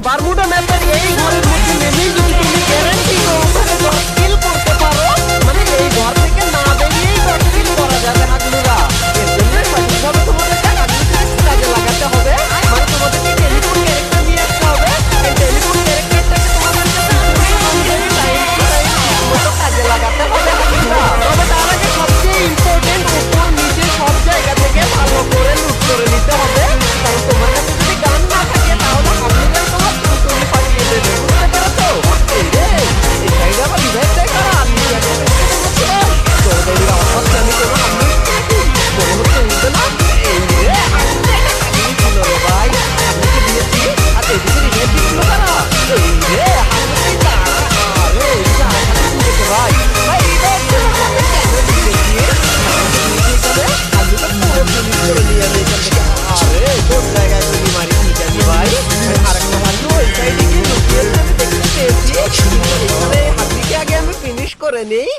Bermuda ম্যাপের এই ঘরের মধ্যে নেমেই যদি তুমি গ্যারান্টি কিল করতে পারো, মানে এই ঘর থেকে না বেরিয়েই কিল করা যাবে হাগলুরা। এর জন্য সঠিকভাবে তোমাদেরকে হাগলু কাজে লাগাতে হবে। মানে তোমাদেরকে টেলিফোন ক্যারেক্টার নিয়ে আসতে হবে। এই টেলিফোন ক্যারেক্টারটাকে তোমাদেরকে কাজে লাগাতে হবে হাগলুরা। তবে তার আগে সবচেয়ে ইম্পর্টেন্ট উপর নিচে সব জায়গা থেকে ভালো করে লুট করে নিতে হবে। কারণ তোমার কাছে যদি গান না থাকে তাহলে হাগলুরা তোমার তুমি পাঠিয়ে দেবে, বুঝতে পেরেছো? এই রে এই সাইডে আবার রিভাইভ দেয় কারা? আমি দৌড়দৌড়ির আওয়াজ পাচ্ছি আমি, কোনো হাগলু মনে হচ্ছে উঠবে না। এই রে হাগলু ছিল রে ভাই, হাগলুকে দিয়েছি আর এদিকে রিভাইভ দিচ্ছিল কারা? এই রে হাগলুকে তারা আরে এদিকে হাগলু দিয়েছে ভাই। ভাই রিভাইভ ছিল হাগলু কেন দিয়েছি? হাগলুকে পুরো ফিনিশ করে নিয়ে আমি এখান থেকে। আরে কোন জায়গায় গুলি মারি জানি ভাই। আরেকটা হাগলু ওই সাইডে গিয়ে লুকিয়েছে আমি দেখতে পেয়েছি। এখানে হাগলুকে আগে আমি ফিনিশ করে নিই।